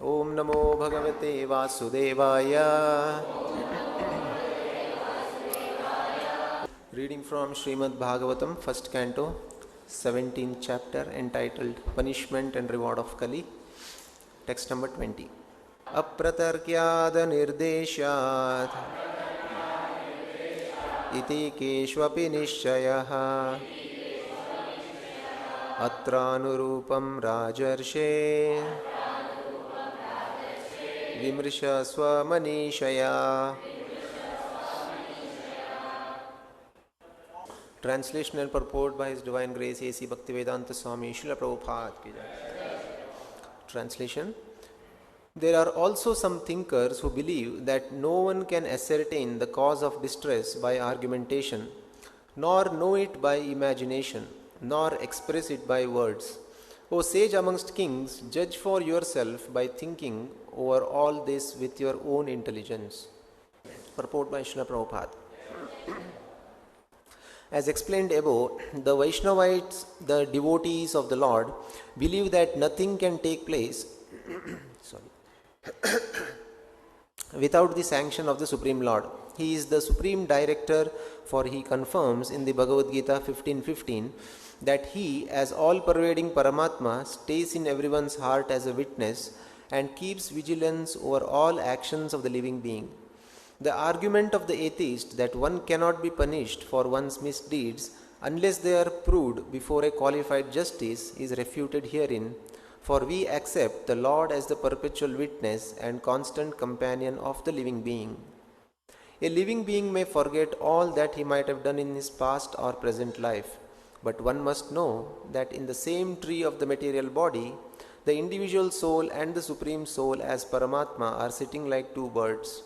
Om Namo Bhagavate Vasudevaya. Reading from Srimad Bhagavatam, first canto, 17th chapter, entitled Punishment and Reward of Kali. Text number 20. Apratarkyad nirdeshat iti keshvapi nishchayah atranurupam rajarshe vimrisha swamanishaya. Translation and purport by His Divine Grace A.C. Bhaktivedanta Swami, Srila Prabhupada ki jai. Translation. There are also some thinkers who believe that no one can ascertain the cause of distress by argumentation, nor know it by imagination, nor express it by words. O sage amongst kings, judge for yourself by thinking over all this with your own intelligence. Purport by Srila Prabhupada. As explained above, the Vaishnavites, the devotees of the Lord, believe that nothing can take place without the sanction of the Supreme Lord. He is the Supreme Director, for he confirms in the Bhagavad Gita 15:15 that he, as all-pervading Paramatma, stays in everyone's heart as a witness and keeps vigilance over all actions of the living being. The argument of the atheist that one cannot be punished for one's misdeeds unless they are proved before a qualified justice is refuted herein, for we accept the Lord as the perpetual witness and constant companion of the living being. A living being may forget all that he might have done in his past or present life, but one must know that in the same tree of the material body, the individual soul and the Supreme Soul as Paramatma are sitting like two birds.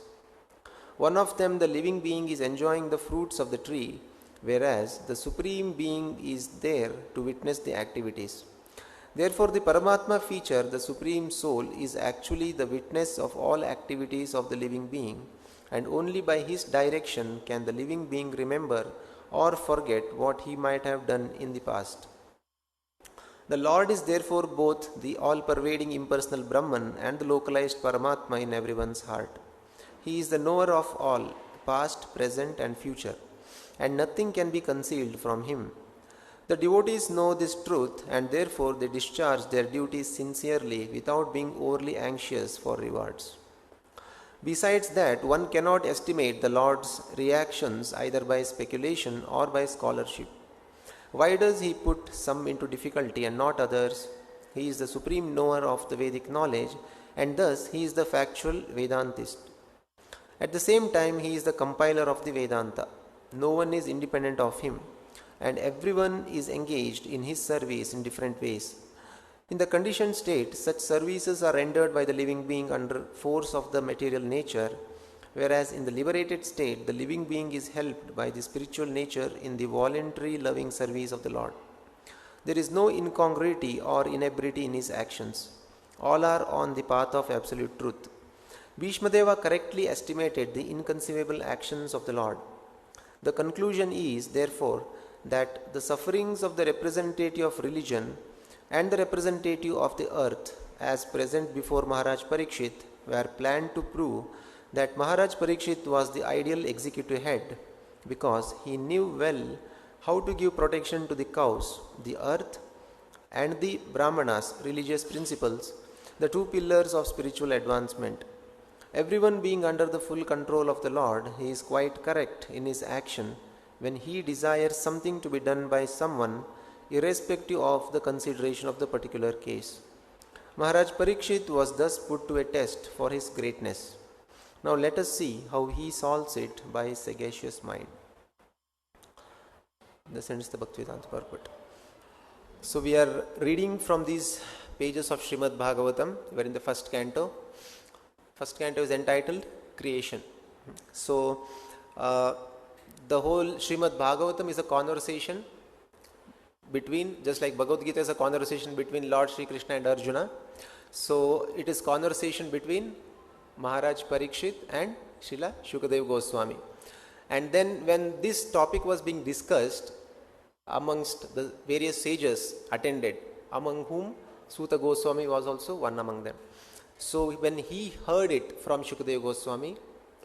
One of them, the living being, is enjoying the fruits of the tree, whereas the Supreme Being is there to witness the activities. Therefore, the Paramatma feature, the Supreme Soul, is actually the witness of all activities of the living being, and only by his direction can the living being remember or forget what he might have done in the past. The Lord is therefore both the all-pervading impersonal Brahman and the localized Paramatma in everyone's heart. He is the knower of all, past, present and future, and nothing can be concealed from him. The devotees know this truth, and therefore they discharge their duties sincerely without being overly anxious for rewards. Besides that, one cannot estimate the Lord's reactions either by speculation or by scholarship. Why does he put some into difficulty and not others? He is the supreme knower of the Vedic knowledge, and thus he is the factual Vedantist. At the same time, he is the compiler of the Vedanta. No one is independent of him, and everyone is engaged in his service in different ways. In the conditioned state, such services are rendered by the living being under force of the material nature, whereas in the liberated state, the living being is helped by the spiritual nature in the voluntary loving service of the Lord. There is no incongruity or inebriety in his actions. All are on the path of absolute truth. Bhishmadeva correctly estimated the inconceivable actions of the Lord. The conclusion is, therefore, that the sufferings of the representative of religion and the representative of the earth, as present before Maharaj Parikshit, were planned to prove that Maharaj Parikshit was the ideal executive head, because he knew well how to give protection to the cows, the earth, and the Brahmanas, religious principles, the two pillars of spiritual advancement. Everyone being under the full control of the Lord, he is quite correct in his action when he desires something to be done by someone, irrespective of the consideration of the particular case. Maharaj Parikshit was thus put to a test for his greatness. Now let us see how he solves it by his sagacious mind. This ends the Bhaktivedanta purport. So we are reading from these pages of Srimad Bhagavatam. We are in the first canto. First canto is entitled Creation. So the whole Srimad Bhagavatam is a conversation between, just like Bhagavad Gita is a conversation between Lord Sri Krishna and Arjuna. So it is conversation between Maharaj Parikshit and Srila Shukadeva Goswami. And then when this topic was being discussed amongst the various sages attended, among whom Suta Goswami was also one among them. So when he heard it from Shukadeva Goswami,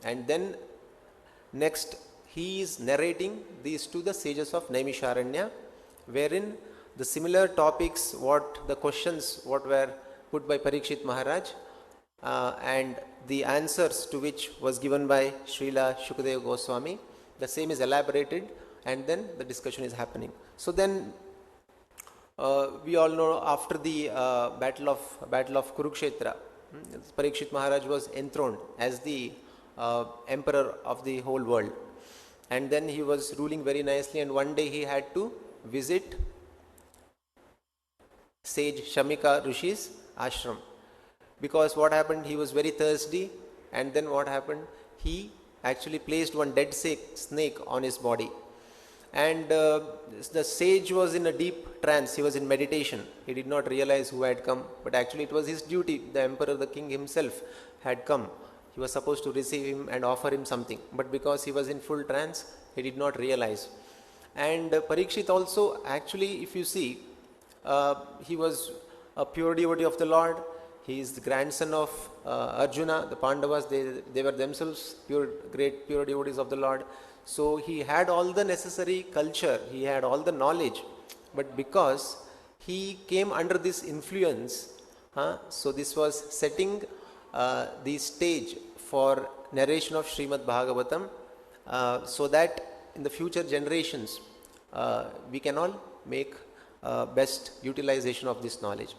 and then next he is narrating these to the sages of Naimisharanya, wherein the similar topics, what the questions what were put by Parikshit Maharaj, and the answers to which was given by Srila Shukadeva Goswami, the same is elaborated, and then the discussion is happening. So then we all know after the battle of Kurukshetra, Parikshit Maharaj was enthroned as the emperor of the whole world, and then he was ruling very nicely, and one day he had to visit sage Shamika Rishi's ashram, because what happened, he was very thirsty, and then what happened, he actually placed one dead snake on his body, and the sage was in a deep trance, he was in meditation, he did not realize who had come, but actually it was his duty, the emperor, the king himself had come, he was supposed to receive him and offer him something, but because he was in full trance, he did not realize. And Parikshit also, actually if you see, he was a pure devotee of the Lord. He is the grandson of Arjuna. The Pandavas, they were themselves great pure devotees of the Lord. So he had all the necessary culture, he had all the knowledge, but because he came under this influence, so this was setting the stage for narration of Srimad Bhagavatam, so that in the future generations we can all make best utilization of this knowledge.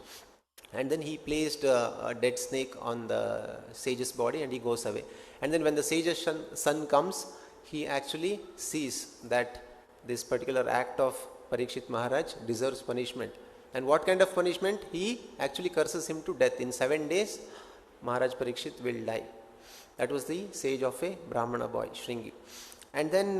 And then he placed a dead snake on the sage's body, and he goes away. And then when the sage's son comes, he actually sees that this particular act of Parikshit Maharaj deserves punishment. And what kind of punishment? He actually curses him to death. In 7 days, Maharaj Parikshit will die. That was the sage of a Brahmana boy, Shringi. And then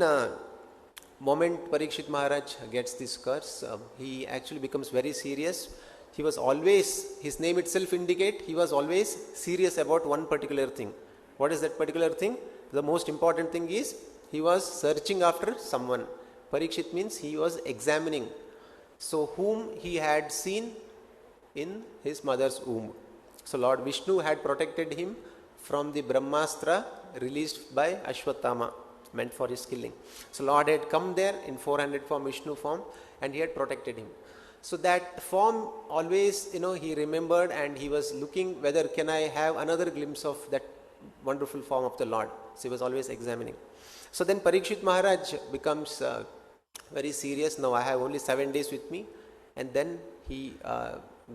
moment Parikshit Maharaj gets this curse, he actually becomes very serious. He was always, his name itself indicate, he was always serious about one particular thing. What is that particular thing? The most important thing is, he was searching after someone. Parikshit means he was examining. So whom he had seen in his mother's womb. So Lord Vishnu had protected him from the Brahmastra released by Ashwatthama, meant for his killing. So Lord had come there in 400 form, Vishnu form, and he had protected him. So that form always, he remembered, and he was looking whether can I have another glimpse of that wonderful form of the Lord. So he was always examining. So then Parikshit Maharaj becomes very serious. Now I have only 7 days with me, and then he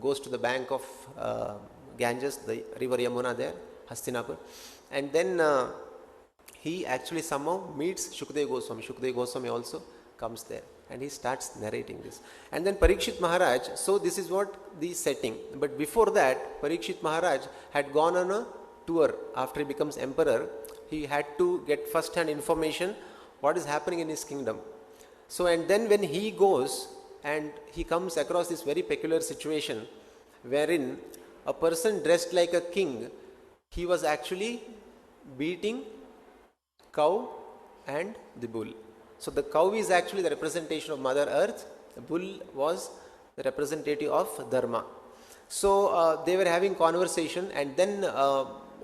goes to the bank of Ganges, the river Yamuna there, Hastinapur, and then he actually somehow meets Shukadeva Goswami. Shukadeva Goswami also comes there, and he starts narrating this. And then Parikshit Maharaj, so this is what the setting. But before that, Parikshit Maharaj had gone on a tour. After he becomes emperor, he had to get first-hand information what is happening in his kingdom. So, and then when he goes and he comes across this very peculiar situation wherein a person dressed like a king, he was actually beating cow and the bull. So the cow is actually the representation of Mother Earth, the bull was the representative of Dharma. So they were having conversation, and then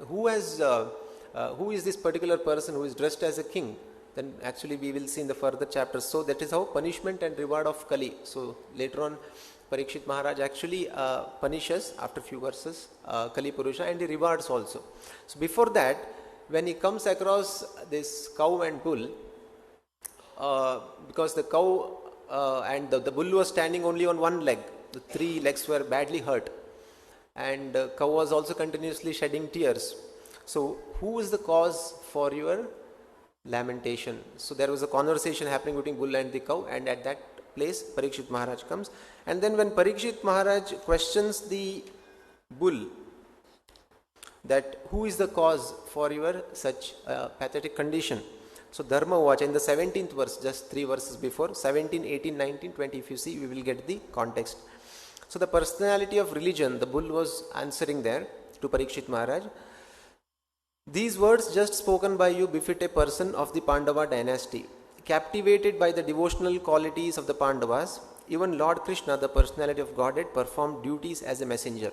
who is this particular person who is dressed as a king? Then actually we will see in the further chapters. So that is how punishment and reward of Kali. So later on Parikshit Maharaj actually punishes after few verses Kali Purusha, and he rewards also. So before that, when he comes across this cow and bull, because the cow and the bull was standing only on one leg, the 3 legs were badly hurt, and cow was also continuously shedding tears. So who is the cause for your lamentation? So there was a conversation happening between bull and the cow, and at that place Parikshit Maharaj comes, and then when Parikshit Maharaj questions the bull that who is the cause for your such pathetic condition. So Dharma Vacha in the 17th verse, just 3 verses before, 17, 18, 19, 20, if you see, we will get the context. So the personality of religion, the bull was answering there to Parikshit Maharaj. These words just spoken by you befit a person of the Pandava dynasty. Captivated by the devotional qualities of the Pandavas, even Lord Krishna, the personality of Godhead, performed duties as a messenger.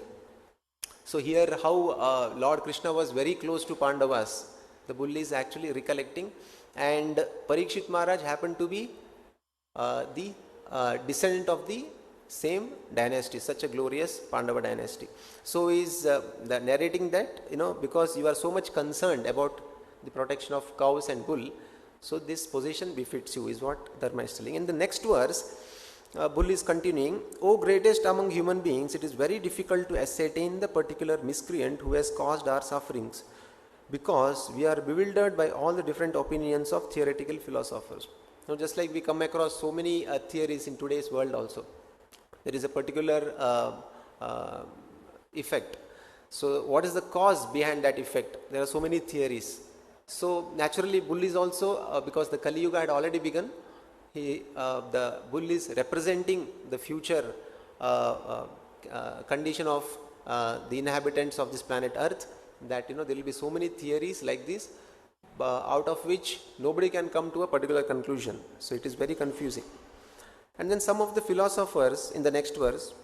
So here how Lord Krishna was very close to Pandavas, the bull is actually recollecting, and Parikshit Maharaj happened to be the descendant of the same dynasty, such a glorious Pandava dynasty. So is the narrating that, because you are so much concerned about the protection of cows and bull, so this position befits you, is what Dharma is telling. In the next verse, bull is continuing, O greatest among human beings, it is very difficult to ascertain the particular miscreant who has caused our sufferings, because we are bewildered by all the different opinions of theoretical philosophers. Now, just like we come across so many theories in today's world also, there is a particular effect. So what is the cause behind that effect? There are so many theories. So naturally bull is also, because the Kali Yuga had already begun, the bull is representing the future condition of the inhabitants of this planet Earth, that there will be so many theories like this, out of which nobody can come to a particular conclusion. So it is very confusing. And then some of the philosophers in the next verse,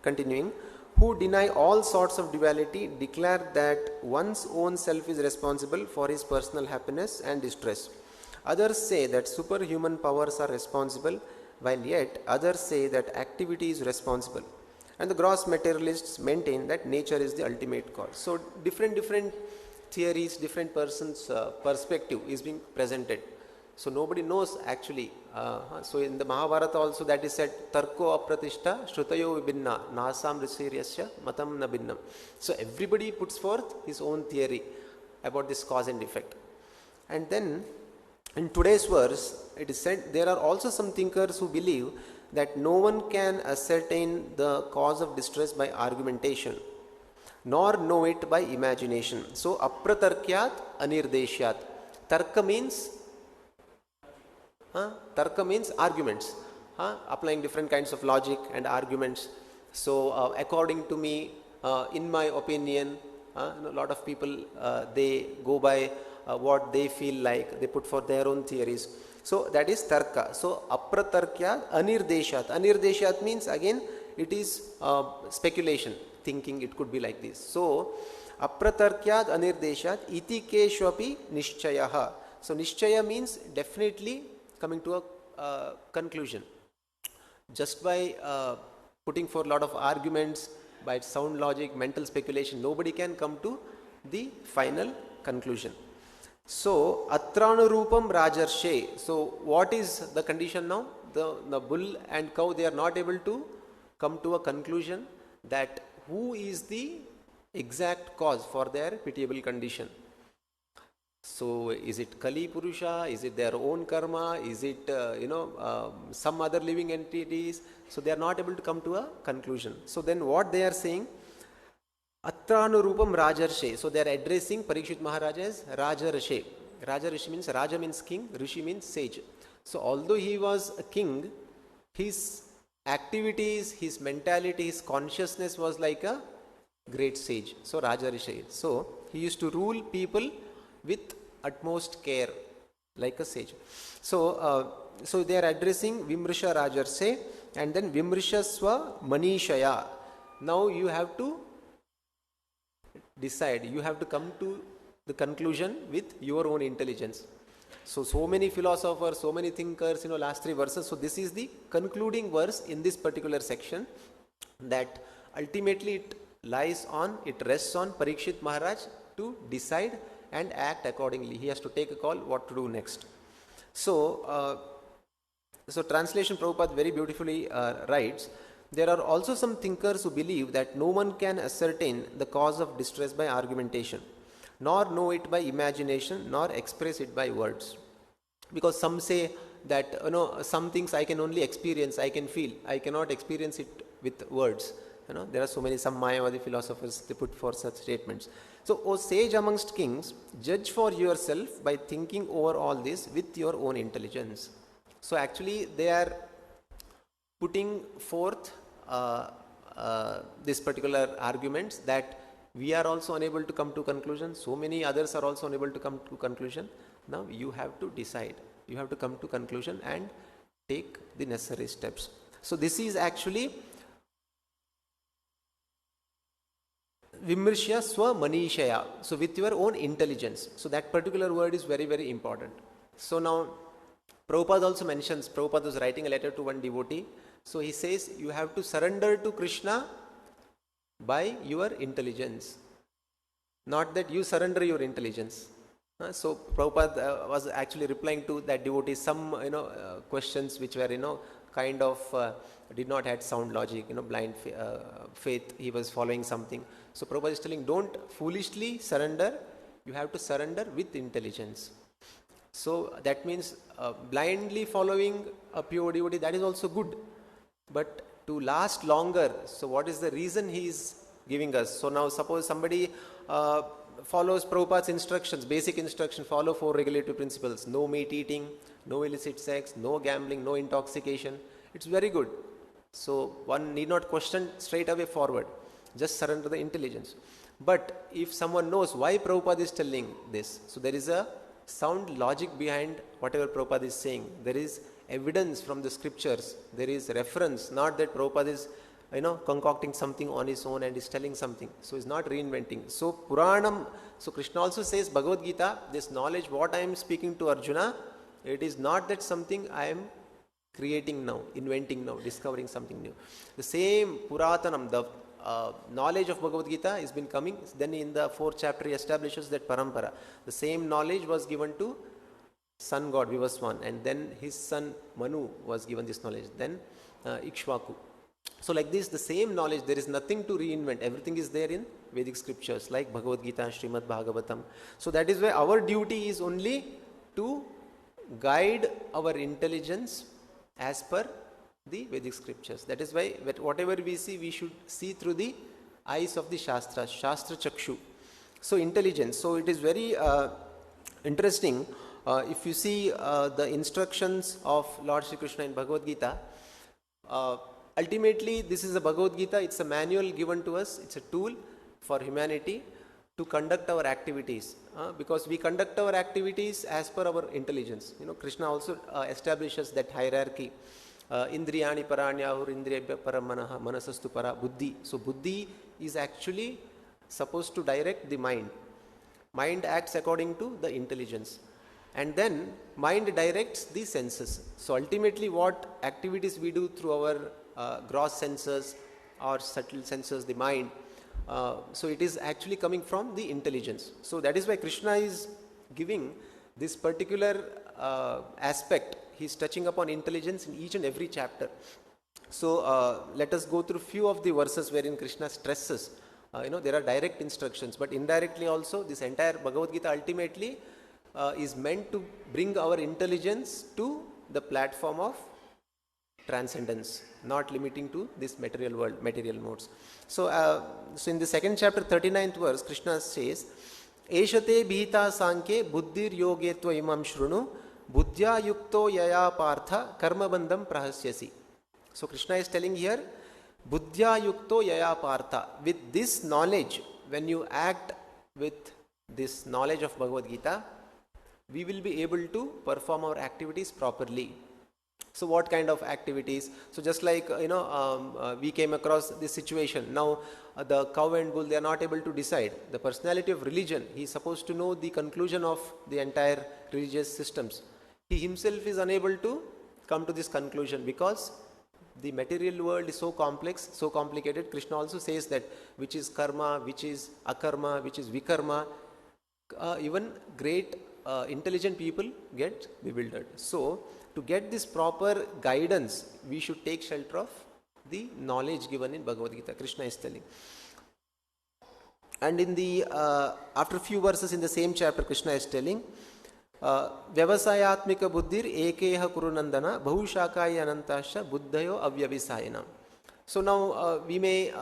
continuing, who deny all sorts of duality, declare that one's own self is responsible for his personal happiness and distress. Others say that superhuman powers are responsible, while yet others say that activity is responsible. And the gross materialists maintain that nature is the ultimate cause. So different theories, different persons' perspective is being presented. So nobody knows actually. So in the Mahabharata also that is said, Tarko apratishta shrutayo vibhinna nasam rishiriyasya matam na bhinnam. So everybody puts forth his own theory about this cause and effect. And then in today's verse, it is said there are also some thinkers who believe that no one can ascertain the cause of distress by argumentation, nor know it by imagination. So apratarkyat anirdeshyat. Tarka means arguments, applying different kinds of logic and arguments. So according to me, in my opinion, a lot of people they go by what they feel like, they put for their own theories. So that is tarka. So apratarkyat anirdeshyat. Anirdeshyat means again it is speculation, thinking it could be like this. So apratarkyat anirdeshyat iti keshvapi nishchayaha. So nishchaya means definitely coming to a conclusion. Just by putting for a lot of arguments, by sound logic, mental speculation, nobody can come to the final conclusion. So atranurupam rajarshe. So what is the condition now? The bull and cow, they are not able to come to a conclusion that who is the exact cause for their pitiable condition. So is it Kali Purusha? Is it their own karma? Is it some other living entities? So they are not able to come to a conclusion. So then what they are saying? Atranurupam Rajarshe. So they are addressing Parikshit Maharaj as Rajarshe. Rajarshi means, Raja means king, Rishi means sage. So although he was a king, his activities, his mentality, his consciousness was like a great sage. So Rajarshi. So he used to rule people with utmost care, like a sage. So so they are addressing Vimrisha Rajarse and then Vimrishaswa Manishaya. Now you have to decide, you have to come to the conclusion with your own intelligence. So many philosophers, so many thinkers, last three verses. So this is the concluding verse in this particular section, that ultimately it rests on Parikshit Maharaj to decide and act accordingly. He has to take a call what to do next. So translation, Prabhupada very beautifully writes, there are also some thinkers who believe that no one can ascertain the cause of distress by argumentation, nor know it by imagination, nor express it by words. Because some say that some things I can only experience, I can feel, I cannot experience it with words. There are so many, some Mayavadi philosophers, they put forth such statements. So, O sage amongst kings, judge for yourself by thinking over all this with your own intelligence. So actually they are putting forth this particular arguments that we are also unable to come to conclusion. So many others are also unable to come to conclusion. Now you have to decide. You have to come to conclusion and take the necessary steps. So this is actually Vimrishya swa manishaya. So with your own intelligence. So that particular word is very, very important. So now Prabhupada also mentions, Prabhupada was writing a letter to one devotee. So he says you have to surrender to Krishna by your intelligence. Not that you surrender your intelligence. So Prabhupada was actually replying to that devotee some questions which were kind of did not have sound logic, blind faith. He was following something. So Prabhupada is telling, don't foolishly surrender. You have to surrender with intelligence. So that means blindly following a pure devotee, that is also good. But to last longer, so what is the reason he is giving us? So now suppose somebody follows Prabhupada's instructions, basic instruction, follow 4 regulative principles, no meat eating, no illicit sex, no gambling, no intoxication. It's very good. So one need not question straight away forward. Just surrender the intelligence. But if someone knows why Prabhupada is telling this, so there is a sound logic behind whatever Prabhupada is saying. There is evidence from the scriptures. There is reference, not that Prabhupada is concocting something on his own and is telling something. So he's not reinventing. So Puranam, so Krishna also says, Bhagavad Gita, this knowledge what I am speaking to Arjuna, it is not that something I am creating now, inventing now, discovering something new. The same Puratanam, the knowledge of Bhagavad Gita has been coming. Then in the 4th chapter he establishes that parampara. The same knowledge was given to sun god Vivaswan, and then his son Manu was given this knowledge. Then Ikshvaku. So like this, the same knowledge, there is nothing to reinvent. Everything is there in Vedic scriptures like Bhagavad Gita, Srimad Bhagavatam. So that is why our duty is only to guide our intelligence as per the Vedic scriptures. That is why whatever we see, we should see through the eyes of the Shastra, Shastra Chakshu. So intelligence. So it is very interesting. If you see the instructions of Lord Sri Krishna in Bhagavad Gita, ultimately this is a Bhagavad Gita, it's a manual given to us, it's a tool for humanity to conduct our activities, because we conduct our activities as per our intelligence. Krishna also establishes that hierarchy. Indriyani paranyahur indriyabhya paramanaha manasastu para buddhi. So buddhi is actually supposed to direct the mind. Mind acts according to the intelligence. And then mind directs the senses. So ultimately what activities we do through our gross senses or subtle senses, the mind, so it is actually coming from the intelligence. So that is why Krishna is giving this particular aspect. He is touching upon intelligence in each and every chapter. So let us go through few of the verses wherein Krishna stresses, there are direct instructions, but indirectly also this entire Bhagavad Gita ultimately is meant to bring our intelligence to the platform of transcendence, not limiting to this material world, material modes. So, so in the 2nd chapter, 39th verse, Krishna says, Eshate bhita sankhe buddhir yoge tva imam shrunu buddhya yukto yaya partha karma bandham prahasyasi. So Krishna is telling here, buddhya yukto yaya partha. With this knowledge, when you act with this knowledge of Bhagavad Gita, we will be able to perform our activities properly. So what kind of activities? So just like, we came across this situation. Now, the cow and bull, they are not able to decide. The personality of religion, he is supposed to know the conclusion of the entire religious systems. He himself is unable to come to this conclusion because the material world is so complex, so complicated. Krishna also says that which is karma, which is akarma, which is vikarma. Even great intelligent people get bewildered. So, to get this proper guidance, we should take shelter of the knowledge given in Bhagavad Gita, Krishna is telling. And in the, after a few verses in the same chapter, Krishna is telling, Vyavasayatmika buddhir ekeha kurunandana bahushakaya anantasha buddhayo avyavisayana. So now we may,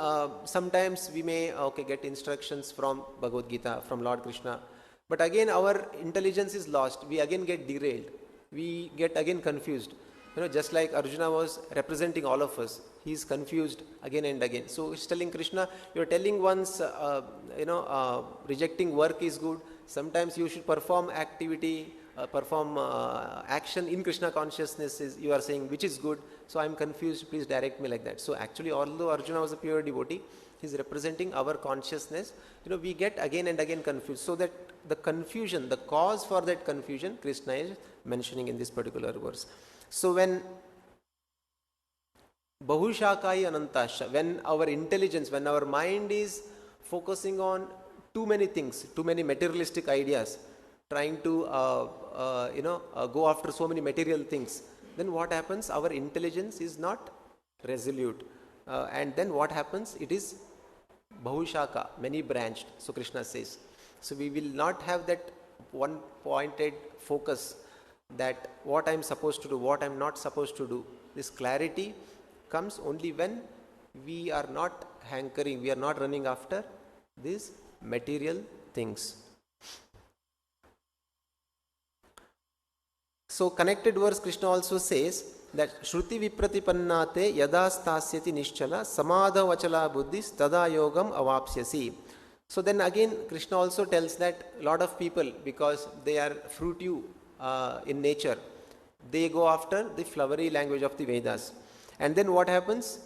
sometimes we may get instructions from Bhagavad Gita, from Lord Krishna. But again our intelligence is lost. We again get derailed. We get again confused. Just like Arjuna was representing all of us. He is confused again and again. So he's telling Krishna, you are telling once, rejecting work is good. Sometimes you should perform activity, perform action in Krishna consciousness, is, you are saying, which is good. So I am confused, please direct me like that. So actually, although Arjuna was a pure devotee, He is representing our consciousness. We get again and again confused. So that the confusion, the cause for that confusion, Krishna is mentioning in this particular verse. So when Bahushakai Anantasha, when our intelligence, when our mind is focusing on too many things, too many materialistic ideas, trying to go after so many material things, then what happens? Our intelligence is not resolute. And then what happens? It is Bahushaka, many branched, so Krishna says. So we will not have that one pointed focus, that what I am supposed to do, what I am not supposed to do. This clarity comes only when we are not hankering, we are not running after these material things. So connected verse, Krishna also says that Shruti Vipratipannate yada stasyati nischala samadha vachala buddhis tada yogam avapsyasi. So then again Krishna also tells that a lot of people, because they are fruitive in nature, they go after the flowery language of the Vedas. And then what happens?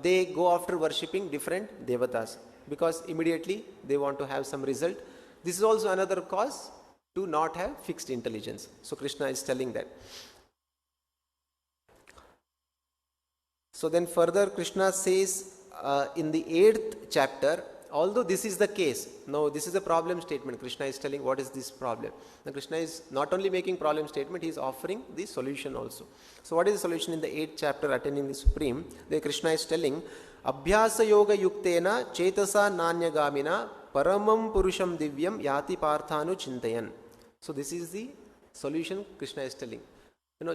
They go after worshipping different devatas, because immediately they want to have some result. This is also another cause to not have fixed intelligence. So Krishna is telling that. So then further Krishna says in the 8th chapter, although this is the case, now this is a problem statement. Krishna is telling what is this problem. Now Krishna is not only making problem statement, he is offering the solution also. So what is the solution in the 8th chapter, Attaining the Supreme? There Krishna is telling, Abhyasa yoga yuktena chetasa nanyagamina paramam purusham divyam yati parthanu chintayan. So this is the solution Krishna is telling.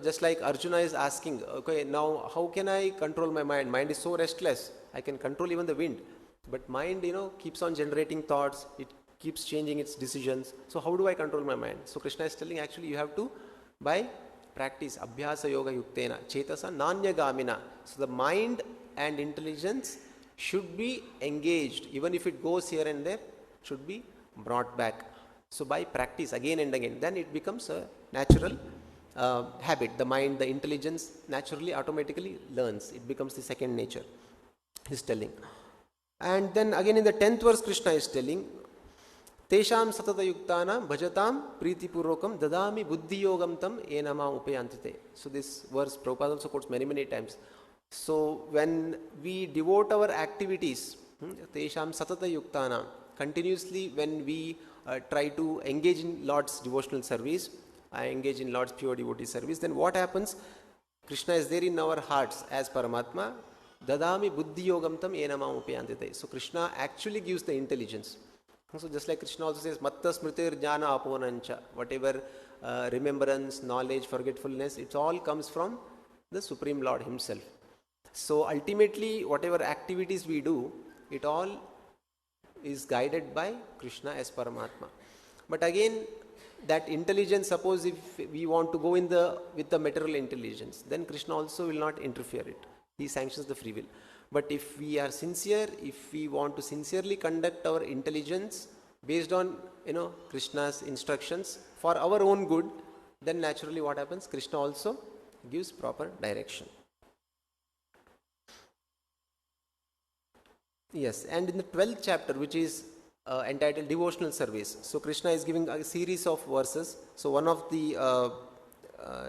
Just like Arjuna is asking, okay, now how can I control my mind? Mind is so restless. I can control even the wind. But mind, keeps on generating thoughts. It keeps changing its decisions. So how do I control my mind? So Krishna is telling, actually you have to, by practice, Abhyasa yoga yuktena, chetasa nanyagamina. So the mind and intelligence should be engaged. Even if it goes here and there, should be brought back. So by practice again and again, then it becomes a natural habit. The mind, the intelligence naturally, automatically learns. It becomes the second nature, he's telling. And then again in the 10th verse, Krishna is telling, Tesham satata yuktanam bhajatam priti purvakam dadami buddhi yogam tam enama upayantite. So this verse Prabhupada also quotes many times. So when we devote our activities, Tesham satata yuktanam, continuously when we try to engage in Lord's devotional service, engage in Lord's pure devotee service, then what happens? Krishna is there in our hearts as Paramatma. Dadami buddhi yogam tam enama upayantite. So Krishna actually gives the intelligence. So just like Krishna also says, Matta smritir jnana aponancha, whatever remembrance, knowledge, forgetfulness, it all comes from the Supreme Lord himself. So ultimately whatever activities we do, it all is guided by Krishna as Paramatma. But again, that intelligence, suppose if we want to go with the material intelligence, then Krishna also will not interfere it. He sanctions the free will. But if we are sincere, if we want to sincerely conduct our intelligence based on Krishna's instructions for our own good, then naturally what happens? Krishna also gives proper direction. Yes, and in the 12th chapter, which is entitled Devotional Service, so Krishna is giving a series of verses. So one of the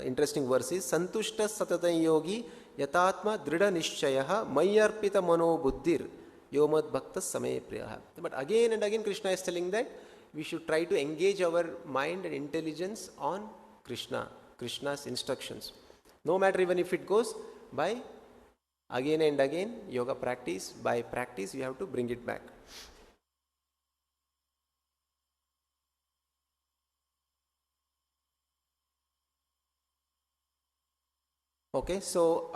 interesting verses, Santushta Satatan Yogi Yatatma Drida Nishchayaha Mayarpita Mano Buddhir Yomad Bhakta Same Priyaha. But again and again Krishna is telling that we should try to engage our mind and intelligence on Krishna's instructions. No matter even if it goes by again and again yoga practice, by practice you have to bring it back. Okay, so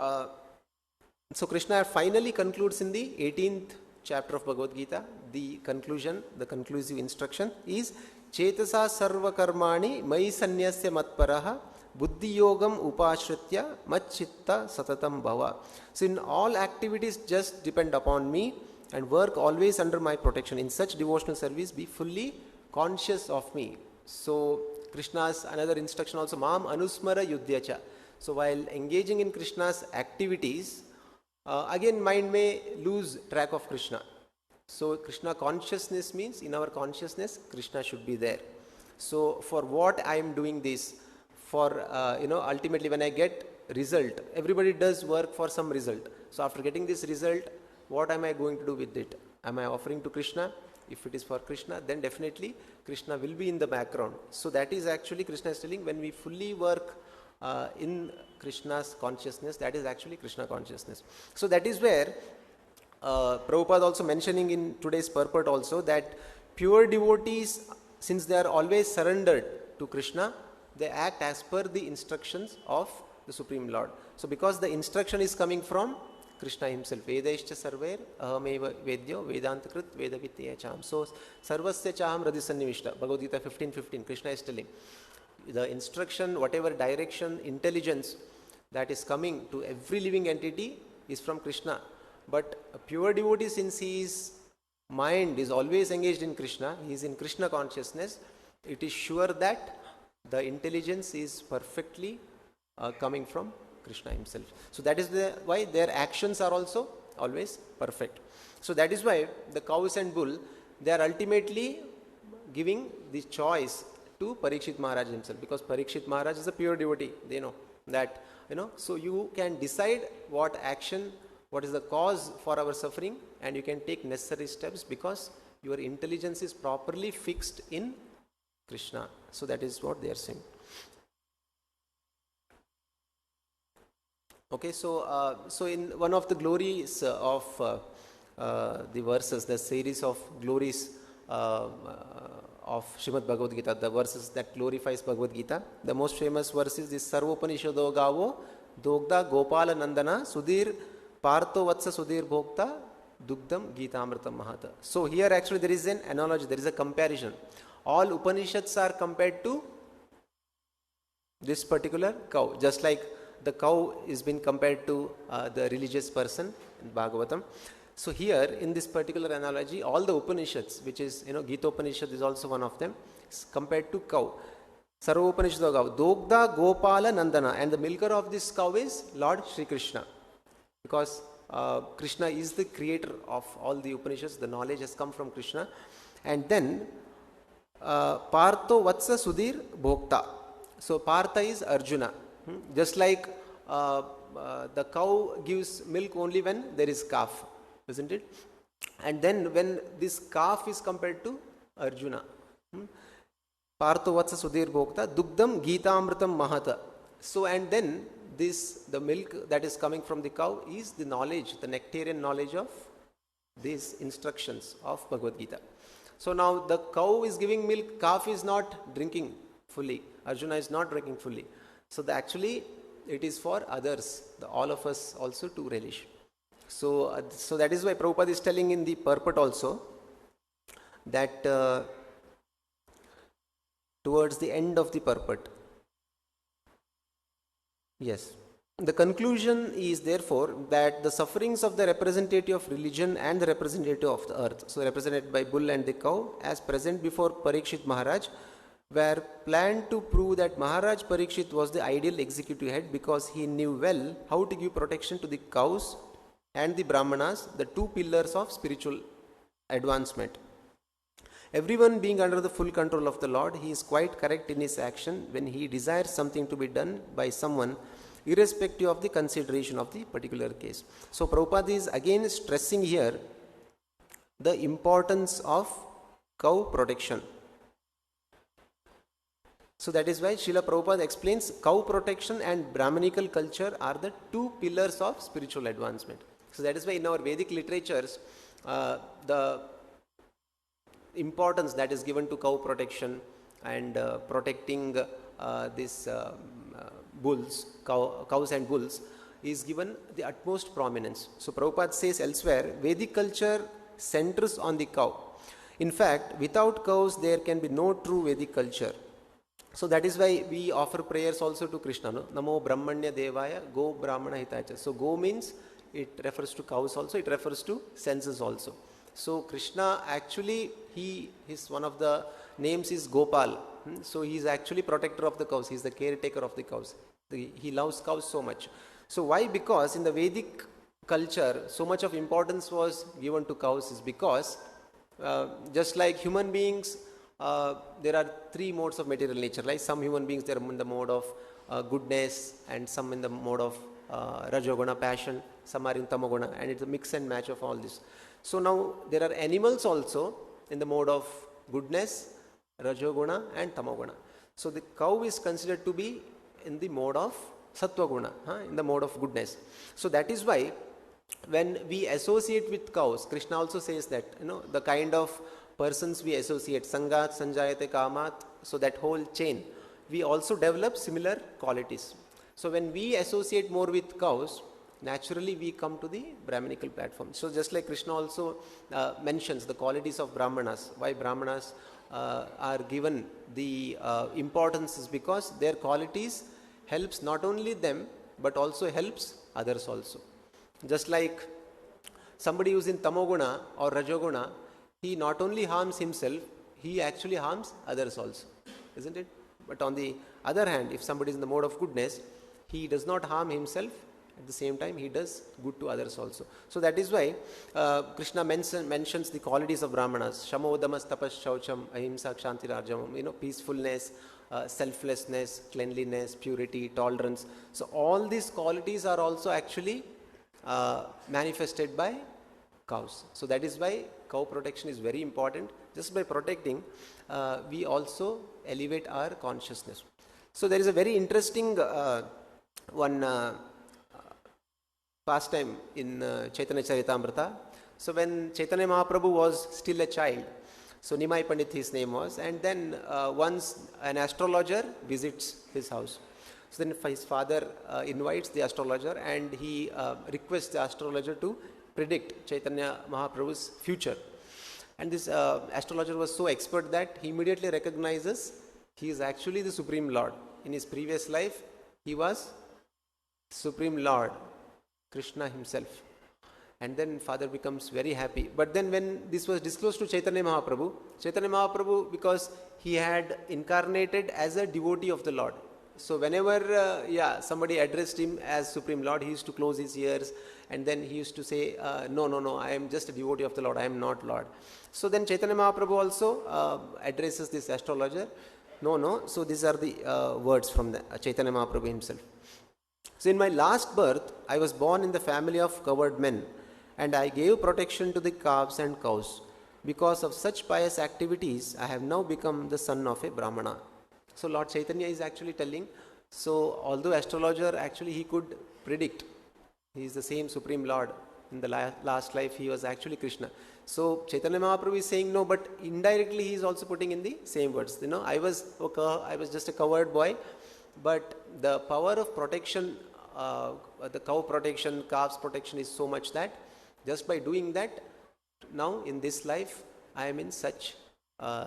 Krishna finally concludes in the 18th chapter of Bhagavad Gita. The conclusion, the conclusive instruction is Chetasa sarva karmani mai sanyasya matparaha buddhi yogam upashritya matchitta satatam bhava. So in all activities just depend upon me and work always under my protection. In such devotional service be fully conscious of me. So Krishna's another instruction also, Mam anusmara yudhyacha. So while engaging in Krishna's activities, again mind may lose track of Krishna. So Krishna consciousness means in our consciousness Krishna should be there. So for what I am doing this, for ultimately when I get result, everybody does work for some result. So after getting this result, what am I going to do with it? Am I offering to Krishna? If it is for Krishna, then definitely Krishna will be in the background. So that is actually Krishna is telling, when we fully work in Krishna's consciousness, that is actually Krishna consciousness. So that is where Prabhupada also mentioning in today's purport also that pure devotees, since they are always surrendered to Krishna, they act as per the instructions of the Supreme Lord. So because the instruction is coming from Krishna himself, Vedaishcha sarver ahameva vedyo vedantakrit vedavitya cham. So sarvasya chaham radhisannivishta, Bhagavad Gita 15:15, Krishna is telling the instruction, whatever direction, intelligence that is coming to every living entity is from Krishna. But a pure devotee, since his mind is always engaged in Krishna, he is in Krishna consciousness, it is sure that the intelligence is perfectly coming from Krishna himself. So that is why their actions are also always perfect. So that is why the cows and bull, they are ultimately giving the choice to Parikshit Maharaj himself, because Parikshit Maharaj is a pure devotee. They know that, so you can decide what action, what is the cause for our suffering, and you can take necessary steps because your intelligence is properly fixed in Krishna. So that is what they are saying. Okay, so in one of the glories of the verses, the series of glories of Srimad Bhagavad Gita, the verses that glorifies Bhagavad Gita, the most famous verse is this: Sarvopanishado gavo dogda gopala nandana sudhir partho vatsa sudhir bhokta dugdam Gitamritam mahata. So here actually there is an analogy, there is a comparison. All Upanishads are compared to this particular cow, just like the cow is been compared to the religious person in Bhagavatam. So here in this particular analogy, all the Upanishads, which is, Gita Upanishad is also one of them, is compared to cow. Sarva Upanishad cow, Dogda Gopala Nandana, and the milker of this cow is Lord Sri Krishna, because Krishna is the creator of all the Upanishads. The knowledge has come from Krishna. And then Partho Vatsa Sudhir Bhokta. So Partha is Arjuna. Just like the cow gives milk only when there is calf, isn't it? And then when this calf is compared to Arjuna, Partho Vatsa Sudhir Bhokta Dugdam Gitamritam Mahata. So and then the milk that is coming from the cow is the knowledge, the nectarian knowledge of these instructions of Bhagavad Gita. So now the cow is giving milk, calf is not drinking fully, Arjuna is not drinking fully. So actually it is for others, all of us also to relish. So that is why Prabhupada is telling in the purport also that towards the end of the purport, yes, the conclusion is therefore that the sufferings of the representative of religion and the representative of the earth, so represented by bull and the cow, as present before Parikshit Maharaj, were planned to prove that Maharaj Parikshit was the ideal executive head because he knew well how to give protection to the cows and the Brahmanas, the two pillars of spiritual advancement. Everyone being under the full control of the Lord, he is quite correct in his action when he desires something to be done by someone, irrespective of the consideration of the particular case. So Prabhupada is again stressing here the importance of cow protection. So that is why Srila Prabhupada explains cow protection and Brahmanical culture are the two pillars of spiritual advancement. So that is why in our Vedic literatures, the importance that is given to cow protection and protecting these cows and bulls is given the utmost prominence. So Prabhupada says elsewhere, Vedic culture centers on the cow. In fact, without cows there can be no true Vedic culture. So that is why we offer prayers also to Krishna. No? Namo Brahmanya Devaya Go Brahmana Hitacha. So Go means it refers to cows also, it refers to senses also. So Krishna actually, his one of the names is Gopal. So he is actually protector of the cows. He is the caretaker of the cows. He loves cows so much. So why? Because in the Vedic culture, so much of importance was given to cows is because just like human beings, there are three modes of material nature. Like some human beings, they are in the mode of goodness, and some in the mode of rajoguna, passion, some are in tamoguna, and it's a mix and match of all this. So now there are animals also in the mode of goodness, rajoguna and tamoguna. So the cow is considered to be in the mode of sattva-guna, in the mode of goodness. So that is why when we associate with cows, Krishna also says that, the kind of persons we associate, sangat, sanjayate, kamat, so that whole chain, we also develop similar qualities. So when we associate more with cows, naturally we come to the Brahminical platform. So just like Krishna also mentions the qualities of Brahmanas, why Brahmanas are given the importance is because their qualities helps not only them but also helps others also. Just like somebody who is in tamoguna or rajoguna, he not only harms himself, he actually harms others also, isn't it? But on the other hand, if somebody is in the mode of goodness, he does not harm himself, at the same time he does good to others also. So that is why Krishna mentions the qualities of Brahmanas: shamodamas, tapas, shaucham, ahimsa, kshanti, rajamam, peacefulness, selflessness, cleanliness, purity, tolerance. So all these qualities are also actually manifested by cows. So that is why cow protection is very important. Just by protecting, we also elevate our consciousness. So there is a very interesting one pastime in Chaitanya Charitamrita. So when Chaitanya Mahaprabhu was still a child, so Nimai Pandit his name was, and then once an astrologer visits his house. So then his father invites the astrologer, and he requests the astrologer to predict Chaitanya Mahaprabhu's future. And this astrologer was so expert that he immediately recognizes he is actually the Supreme Lord. In his previous life, he was Supreme Lord, Krishna himself. And then father becomes very happy. But then when this was disclosed to Chaitanya Mahaprabhu, because he had incarnated as a devotee of the Lord. So whenever somebody addressed him as Supreme Lord, he used to close his ears, and then he used to say, no, I am just a devotee of the Lord, I am not Lord. So then Chaitanya Mahaprabhu also addresses this astrologer. No. So these are the words from the Chaitanya Mahaprabhu himself. So in my last birth, I was born in the family of covered men, and I gave protection to the calves and cows. Because of such pious activities, I have now become the son of a Brahmana. So Lord Chaitanya is actually telling, so although astrologer actually he could predict, he is the same Supreme Lord. In the last life he was actually Krishna. So Chaitanya Mahaprabhu is saying no, but indirectly he is also putting in the same words. I was just a coward boy, but the power of protection, the cow protection, calves protection is so much that just by doing that, now in this life I am in such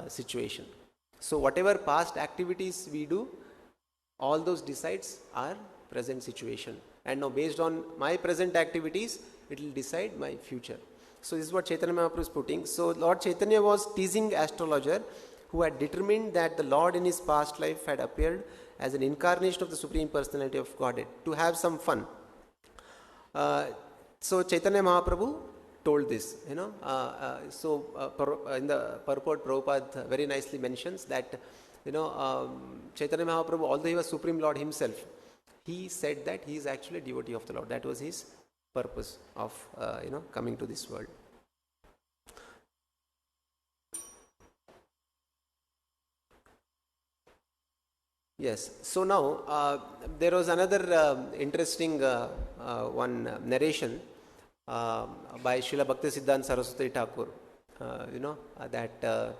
situation. So whatever past activities we do, all those decides our present situation. And now based on my present activities, it will decide my future. So this is what Chaitanya Mahaprabhu is putting. So Lord Chaitanya was teasing astrologer who had determined that the Lord in his past life had appeared as an incarnation of the Supreme Personality of Godhead to have some fun. So Chaitanya Mahaprabhu told this, in the purport, Prabhupada very nicely mentions that, Chaitanya Mahaprabhu, although he was Supreme Lord himself, he said that he is actually a devotee of the Lord. That was his purpose of, coming to this world. Yes. So now there was another interesting one narration by Srila Bhaktisiddhanta Saraswati Thakur. That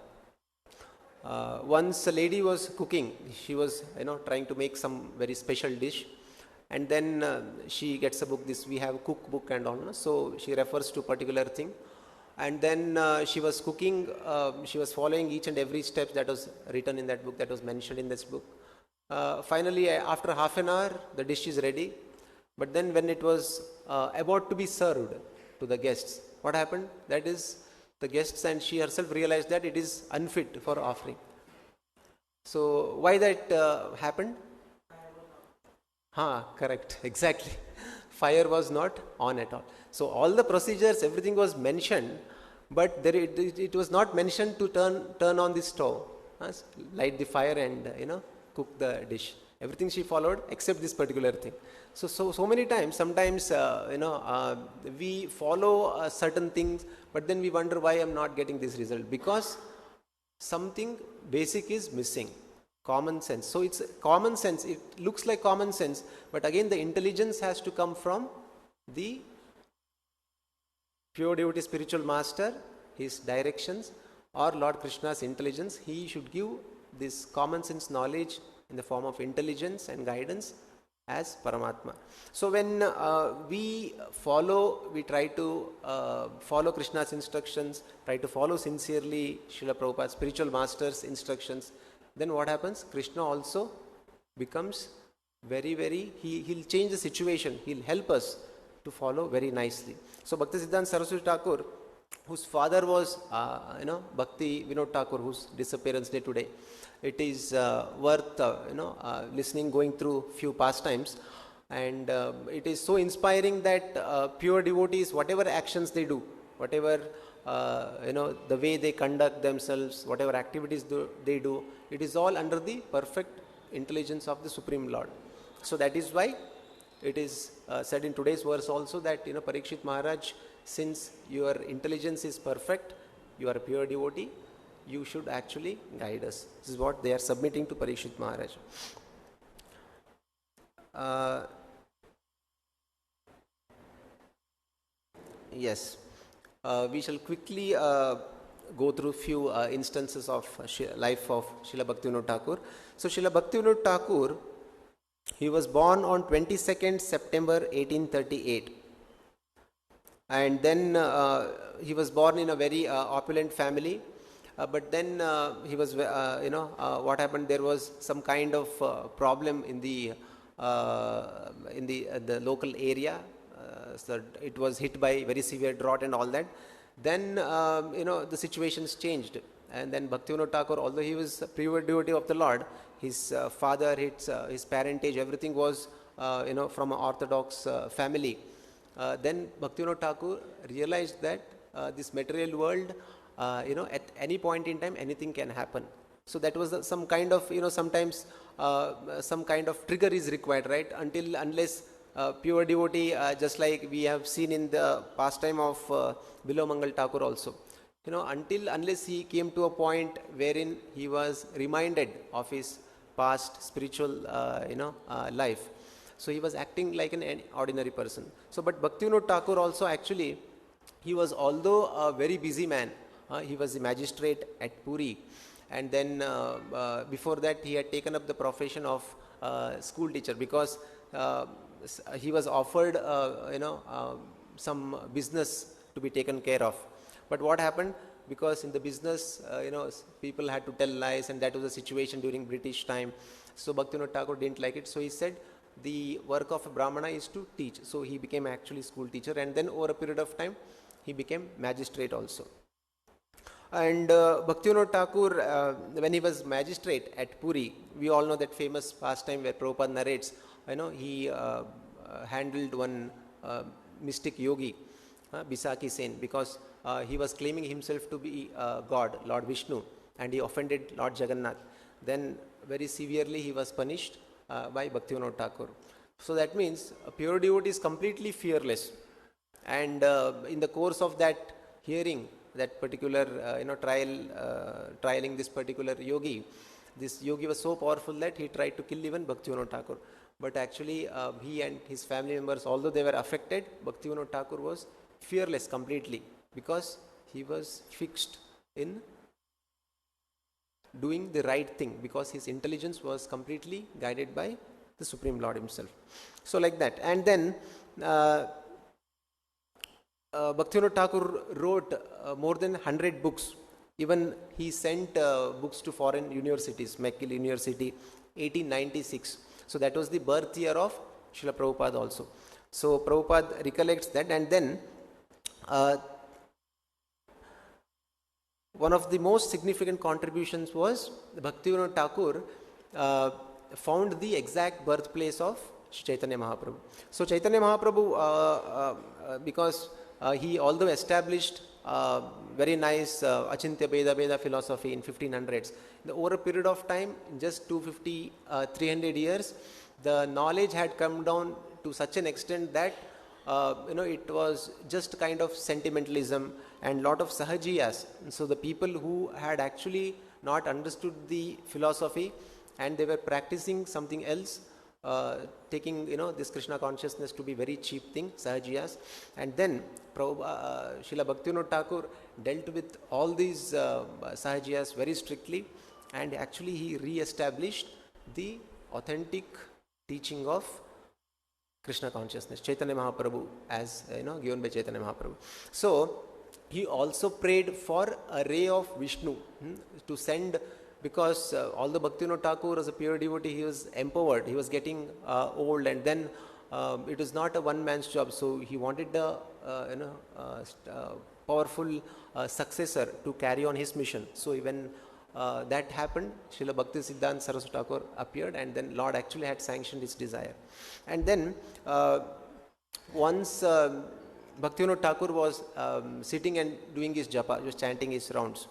once a lady was cooking. She was trying to make some very special dish, and then she gets a book. We have cookbook and all. So she refers to particular thing, and then she was cooking. She was following each and every step that was written in that book, that was mentioned in this book. Finally, after half an hour, the dish is ready. But then when it was about to be served to the guests, what happened? That is, the guests and she herself realized that it is unfit for offering. So why that happened? Correct, exactly. Fire was not on at all. So all the procedures, everything was mentioned, but it was not mentioned to turn on the stove, light the fire and cook the dish. Everything she followed except this particular thing. So many times, sometimes we follow certain things, but then we wonder why I'm not getting this result, because something basic is missing. Common sense. So it's common sense. It looks like common sense, but again the intelligence has to come from the pure devotee spiritual master, his directions, or Lord Krishna's intelligence. He should give this common sense knowledge in the form of intelligence and guidance as Paramatma. So when we try to follow Krishna's instructions, try to follow sincerely Srila Prabhupada's spiritual master's instructions, then what happens? Krishna also becomes he'll change the situation, he'll help us to follow very nicely. So Bhaktisiddhanta Saraswati Thakur, whose father was Bhaktivedanta Thakur, whose disappearance day today, it is worth listening, going through few pastimes, and it is so inspiring that pure devotees, whatever actions they do, whatever the way they conduct themselves, whatever activities they do, it is all under the perfect intelligence of the Supreme Lord. So that is why it is said in today's verse also that Parikshit Maharaj, since your intelligence is perfect, you are a pure devotee, you should actually guide us. This is what they are submitting to Parikshit Maharaj. Yes, we shall quickly go through few instances of life of Srila Bhaktivinoda Thakur. So Srila Bhaktivinoda Thakur, he was born on 22nd September 1838. And then he was born in a very opulent family. But then he was, what happened? There was some kind of problem in the local area. So it was hit by very severe drought and all that. Then the situations changed, and then Bhaktivinoda Thakur, although he was a pure devotee of the Lord, his father, his parentage, everything was from an orthodox family. Then Bhaktivinoda Thakur realized that this material world, at any point in time, anything can happen. So that was some kind of, sometimes some kind of trigger is required, right? Unless pure devotee, just like we have seen in the pastime of Bilo Mangal Thakur also, unless he came to a point wherein he was reminded of his past spiritual, life. So he was acting like an ordinary person. So, but Bhaktivinoda Thakur also actually, he was, although a very busy man, he was a magistrate at Puri, and then before that he had taken up the profession of school teacher, because he was offered some business to be taken care of. But what happened? Because in the business, people had to tell lies, and that was the situation during British time. So Bhaktivinoda Thakur didn't like it. So he said the work of a Brahmana is to teach. So he became actually school teacher, and then over a period of time he became magistrate also. And Bhaktivinoda Thakur, when he was magistrate at Puri, we all know that famous pastime where Prabhupada narrates, he handled one mystic yogi, Bisaki Sen, because he was claiming himself to be God, Lord Vishnu, and he offended Lord Jagannath. Then very severely he was punished by Bhaktivinoda Thakur. So that means a pure devotee is completely fearless, and in the course of that hearing, that particular trialing this particular yogi, this yogi was so powerful that he tried to kill even Bhaktivinoda Thakur. But actually he and his family members, although they were affected, Bhaktivinoda Thakur was fearless completely, because he was fixed in doing the right thing, because his intelligence was completely guided by the Supreme Lord himself. So like that. And then Bhaktivinoda Thakur wrote more than 100 books. Even he sent books to foreign universities, McGill University, 1896. So that was the birth year of Srila Prabhupada also. So Prabhupada recollects that, and then one of the most significant contributions was Bhaktivinoda Thakur found the exact birthplace of Chaitanya Mahaprabhu. So Chaitanya Mahaprabhu, because he although established very nice Achintya Beda philosophy in 1500s, over a period of time, in just 250, 300 years, the knowledge had come down to such an extent that it was just kind of sentimentalism and lot of sahajiyas. So the people who had actually not understood the philosophy and they were practicing something else, taking this Krishna consciousness to be very cheap thing, sahajiyas. And then Srila Bhaktivinoda Thakur dealt with all these sahajiyas very strictly, and actually he re-established the authentic teaching of Krishna consciousness, Chaitanya Mahaprabhu, as given by Chaitanya Mahaprabhu. So he also prayed for a ray of Vishnu to send, because although Bhaktivinoda Thakur was a pure devotee, he was empowered, he was getting old, and then it was not a one man's job, so he wanted a powerful successor to carry on his mission. So when that happened, Srila Bhaktisiddhanta Saraswati Thakur appeared, and then Lord actually had sanctioned his desire. And then once Bhaktivinoda Thakur was sitting and doing his japa, just chanting his rounds,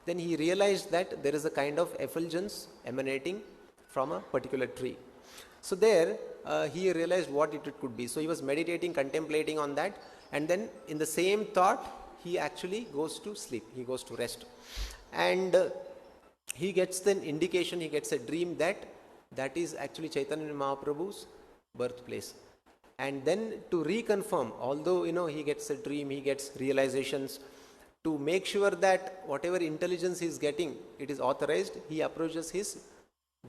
then he realized that there is a kind of effulgence emanating from a particular tree. So there he realized what it could be. So he was meditating, contemplating on that, and then in the same thought he actually goes to sleep, he goes to rest, and he gets an indication, he gets a dream that is actually Chaitanya Mahaprabhu's birthplace. And then to reconfirm, although he gets a dream, he gets realizations, to make sure that whatever intelligence he is getting, it is authorized, he approaches his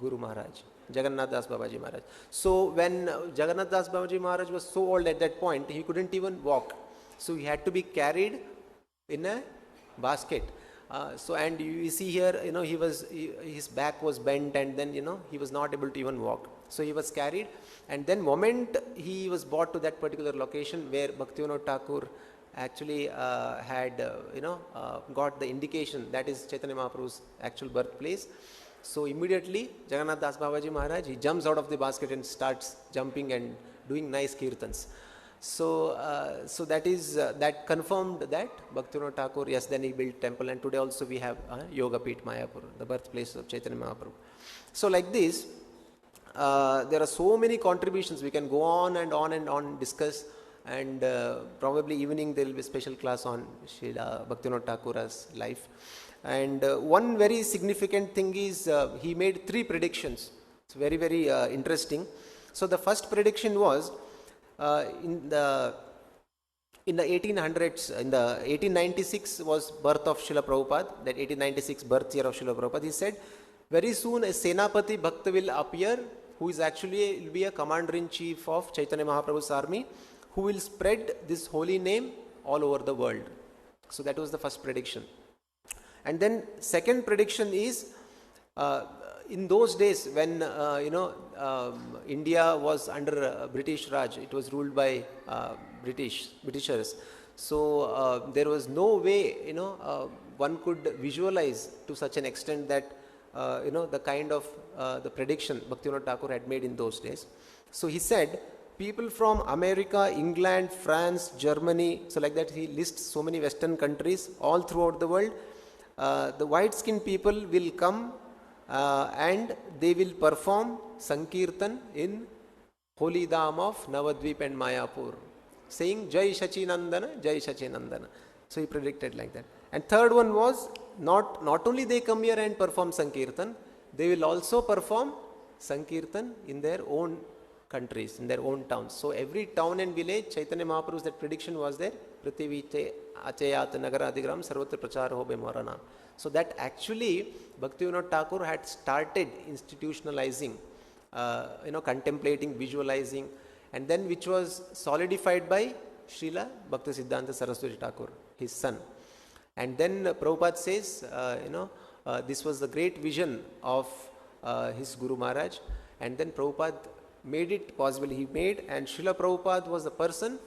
Guru Maharaj, Jagannath Das Babaji Maharaj. So when Jagannath Das Babaji Maharaj was so old at that point, he couldn't even walk. So he had to be carried in a basket. And you see here, his back was bent, and then, he was not able to even walk. So he was carried, and then moment he was brought to that particular location where Bhaktivinoda Thakur actually had, got the indication that is Chaitanya Mahaprabhu's actual birthplace. So immediately Jagannath Das Babaji Maharaj, he jumps out of the basket and starts jumping and doing nice kirtans. So that confirmed that Bhaktivinoda Thakur, yes, then he built temple, and today also we have Yoga Peeth Mayapur, the birthplace of Chaitanya Mahaprabhu. So like this, there are so many contributions, we can go on and on and on, discuss, and probably evening there will be a special class on Srila Bhaktivinoda Thakur's life. And one very significant thing is he made 3 predictions. It's very, very interesting. So the first prediction was in the 1800s, in the 1896 was birth of Srila Prabhupada, that 1896 birth year of Srila Prabhupada. He said, very soon a Senapati Bhakta will appear, who is actually will be a commander-in-chief of Chaitanya Mahaprabhu's army, who will spread this holy name all over the world. So that was the first prediction. And then second prediction is, in those days when India was under British Raj, it was ruled by Britishers. So there was no way one could visualize to such an extent that the kind of the prediction Bhaktivinoda Thakur had made in those days. So he said, people from America, England, France, Germany, so like that he lists so many Western countries all throughout the world. The white-skinned people will come and they will perform Sankirtan in holy dham of Navadvip and Mayapur, saying Jai Shachinandana, Jai Shachinandana. So he predicted like that. And third one was, not only they come here and perform Sankirtan, they will also perform Sankirtan in their own countries, in their own towns. So every town and village, Chaitanya Mahaprabhu's that prediction was there. Prithivite Achayat Nagara Adigram Sarvatra Prachar Hobe Morana. So that actually Bhaktivinoda Thakur had started institutionalizing, contemplating, visualizing, and then which was solidified by Srila Bhaktisiddhanta Saraswati Thakur, his son. And then Prabhupada says, this was the great vision of his Guru Maharaj, and then Prabhupada made it possible. He made, and Srila Prabhupada was the person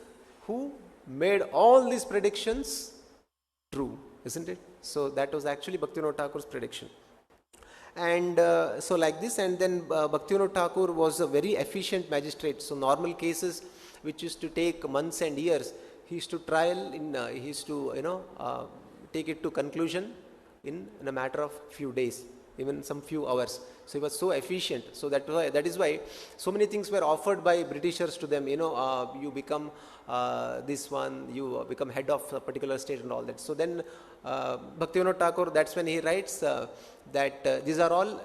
who made all these predictions true, isn't it? So that was actually Bhaktivinoda Thakur's prediction. And so like this, and then Bhaktivinoda Thakur was a very efficient magistrate. So normal cases which used to take months and years, he used to trial in, he used to, take it to conclusion in a matter of few days, even some few hours. So he was so efficient. So that is why so many things were offered by Britishers to them. You become this one, you become head of a particular state and all that. So then Bhaktivinoda Thakur, that's when he writes that these are all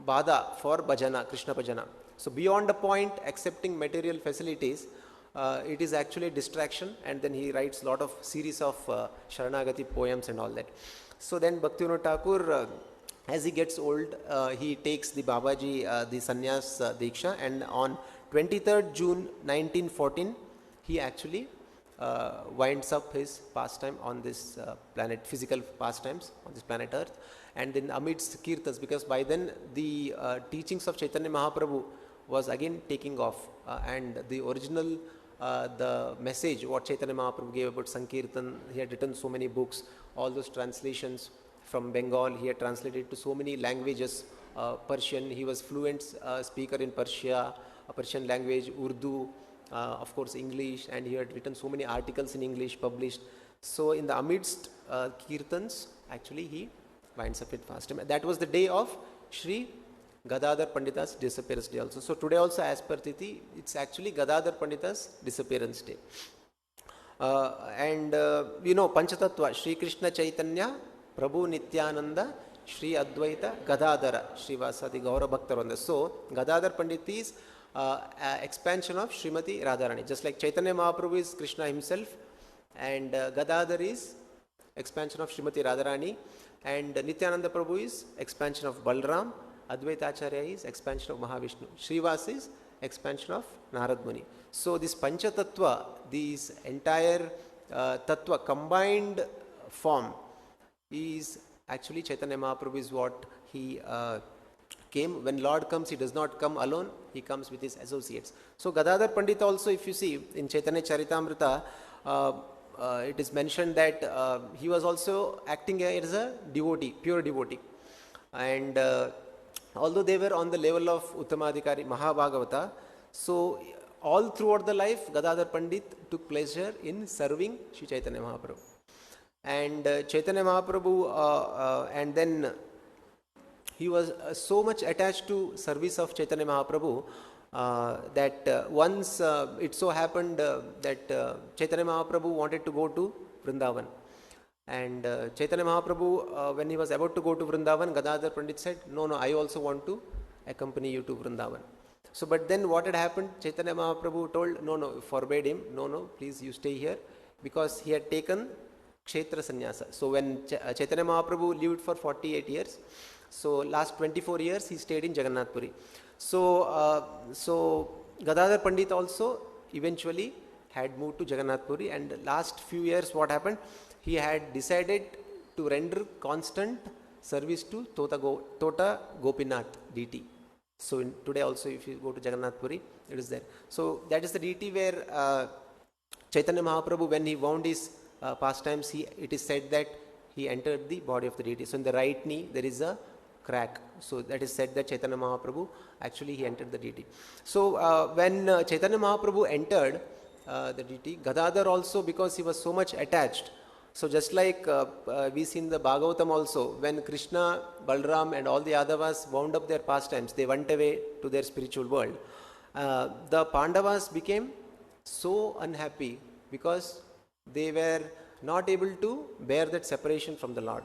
bada for bhajana, Krishna bhajana. So beyond a point, accepting material facilities, it is actually a distraction. And then he writes a lot of series of Sharanagati poems and all that. So then Bhaktivinoda Thakur, as he gets old, he takes the Babaji, the sannyas Diksha, and on 23rd June 1914, he actually winds up his pastime on this planet, physical pastimes on this planet Earth. And then amidst kirtans, because by then the teachings of Chaitanya Mahaprabhu was again taking off, and the original the message what Chaitanya Mahaprabhu gave about Sankirtan, he had written so many books, all those translations from Bengal, he had translated to so many languages, Persian, he was fluent speaker in Persia, Persian language, Urdu, of course English, and he had written so many articles in English published. So in the amidst kirtans, actually he winds up with fasting. That was the day of Shri Gadadhar Pandita's disappearance day also. So today also, as per Tithi, it's actually Gadadhar Pandita's disappearance day. Panchatattva, Shri Krishna Chaitanya, Prabhu Nityananda, Shri Advaita, Gadadhara, Srivasadi Gaura Bhaktarvrinda. So Gadadhar Pandit is expansion of Srimati Radharani. Just like Chaitanya Mahaprabhu is Krishna himself, and Gadadhar is expansion of Srimati Radharani, and Nityananda Prabhu is expansion of Balram, Advaita Acharya is expansion of Mahavishnu, Srivas is expansion of Narad Muni. So this Pancha Tattva, this entire Tattva combined form is actually Chaitanya Mahaprabhu is what he came. When Lord comes, he does not come alone, he comes with his associates. So Gadadhar Pandit also, if you see in Chaitanya Charitamrita, it is mentioned that he was also acting as a devotee, pure devotee. And although they were on the level of Uttamadhikari, Mahabhagavata, so all throughout the life, Gadadhar Pandit took pleasure in serving Sri Chaitanya Mahaprabhu. And Chaitanya Mahaprabhu, and then he was so much attached to service of Chaitanya Mahaprabhu that once it so happened that Chaitanya Mahaprabhu wanted to go to Vrindavan. And Chaitanya Mahaprabhu, when he was about to go to Vrindavan, Gadadhar Pandit said, no, I also want to accompany you to Vrindavan. So, but then what had happened, Chaitanya Mahaprabhu told, no, forbade him, no, please you stay here, because he had taken Kshetra Sannyasa. So when Chaitanya Mahaprabhu lived for 48 years, so last 24 years he stayed in Jagannath Puri. So Gadadhar Pandit also eventually had moved to Jagannath Puri, and last few years what happened, he had decided to render constant service to Tota Gopinath deity. So today also if you go to Jagannath Puri, it is there. So that is the deity where Chaitanya Mahaprabhu, when he wound his pastimes, it is said that he entered the body of the deity. So in the right knee there is a crack. So that is said that Chaitanya Mahaprabhu, actually he entered the deity. So when Chaitanya Mahaprabhu entered the deity, Gadadhar also, because he was so much attached. So just like we see in the Bhagavatam also, when Krishna, Balram and all the Yadavas wound up their pastimes, they went away to their spiritual world. The Pandavas became so unhappy because they were not able to bear that separation from the Lord.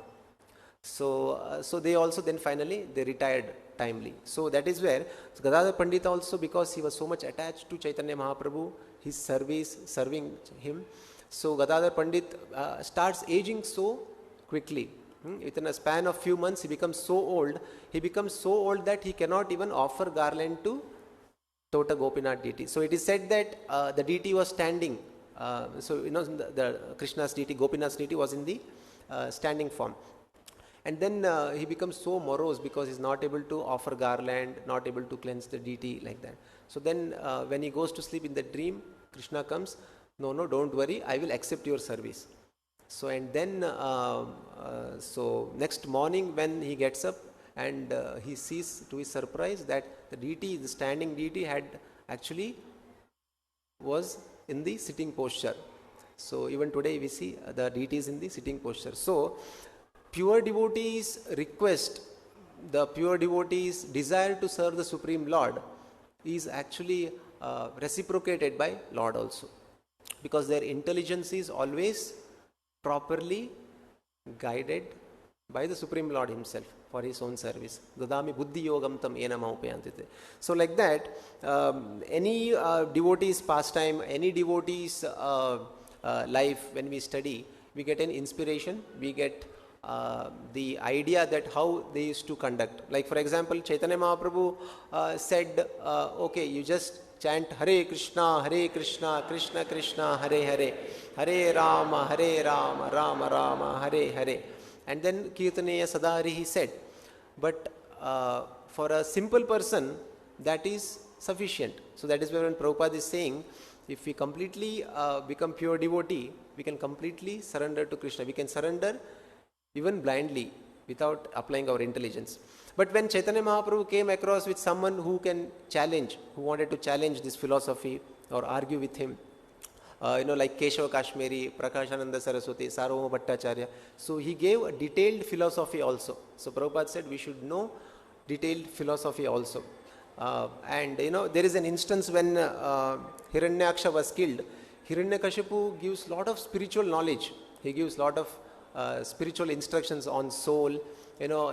So they also then finally they retired timely. So that is where Gadadhar Pandit also, because he was so much attached to Chaitanya Mahaprabhu, his service, serving him. So Gadadhar Pandit starts aging so quickly. Within a span of few months, he becomes so old. He becomes so old that he cannot even offer garland to Tota Gopinath deity. So it is said that the deity was standing. So the Krishna's deity, Gopinath's deity was in the standing form. And then he becomes so morose because he is not able to offer garland, not able to cleanse the deity like that. So then when he goes to sleep in the dream, Krishna comes, no, don't worry, I will accept your service. So and then, so next morning when he gets up, and he sees to his surprise that the deity, the standing deity, had actually was in the sitting posture. So even today we see the deities in the sitting posture. So pure devotees request, the pure devotees desire to serve the Supreme Lord is actually reciprocated by Lord also, because their intelligence is always properly guided by the Supreme Lord himself for his own service. Dadami buddhi yogam tam enama upayantite. So like that, any devotee's pastime, any devotee's life, when we study, we get an inspiration, we get the idea that how they used to conduct. Like for example, Chaitanya Mahaprabhu said, okay, you just chant Hare Krishna, Krishna Krishna, Hare Hare, Hare Rama, Rama Rama, Hare Hare. And then Kirtaneya Sadari he said. But for a simple person, that is sufficient. So that is where when Prabhupada is saying, if we completely become pure devotee, we can completely surrender to Krishna. We can surrender even blindly without applying our intelligence. But when Chaitanya Mahaprabhu came across with someone who can challenge, who wanted to challenge this philosophy or argue with him, like Keshava Kashmiri, Prakashananda Saraswati, Sarvabhauma Bhattacharya. So he gave a detailed philosophy also. So Prabhupada said we should know detailed philosophy also. And there is an instance when Hiranyaksha was killed. Hiranyakashipu gives lot of spiritual knowledge. He gives lot of spiritual instructions on soul.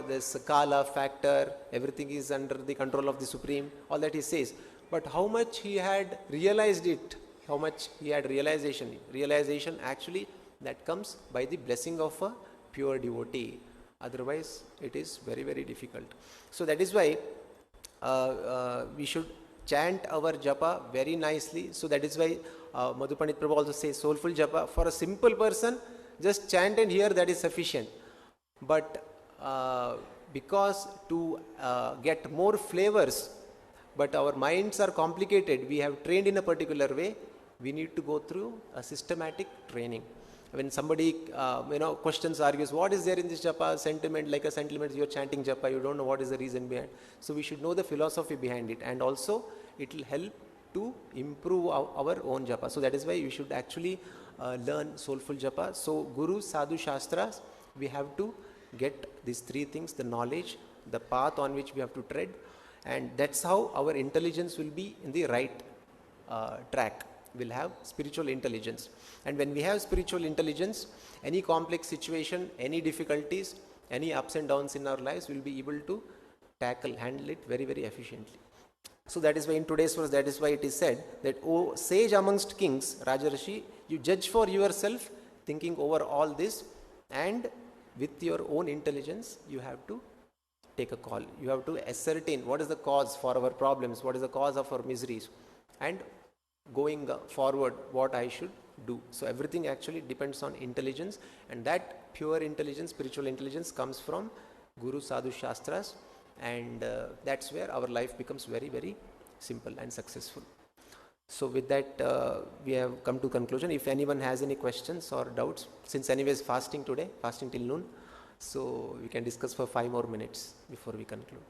This Kala factor, everything is under the control of the Supreme. All that he says. But how much he had realized it, how much he had realization actually that comes by the blessing of a pure devotee. Otherwise, it is very, very difficult. So that is why we should chant our japa very nicely. So that is why Madhupandit Prabhu also says soulful japa. For a simple person, just chant and hear, that is sufficient. But because to get more flavors, but our minds are complicated, we have trained in a particular way, we need to go through a systematic training. When somebody questions, argues, what is there in this japa, sentiment, like a sentiment, you are chanting japa, you don't know what is the reason behind. So we should know the philosophy behind it, and also it will help to improve our own japa. So that is why we should actually learn soulful japa. So Guru, Sadhu, Shastras, we have to get these three things, the knowledge, the path on which we have to tread, and that's how our intelligence will be in the right track. We'll have spiritual intelligence. And when we have spiritual intelligence, any complex situation, any difficulties, any ups and downs in our lives, we'll be able to handle it very, very efficiently. So that is why in today's verse, that is why it is said that, O sage amongst kings, Rajarshi, you judge for yourself, thinking over all this, and with your own intelligence, you have to take a call. You have to ascertain what is the cause for our problems, what is the cause of our miseries, and going forward, what I should do. So everything actually depends on intelligence, and that pure intelligence, spiritual intelligence, comes from Guru, Sadhu, Shastras, and that's where our life becomes very, very simple and successful. So with that, we have come to conclusion. If anyone has any questions or doubts, since anyways fasting today, fasting till noon, so we can discuss for 5 more minutes before we conclude.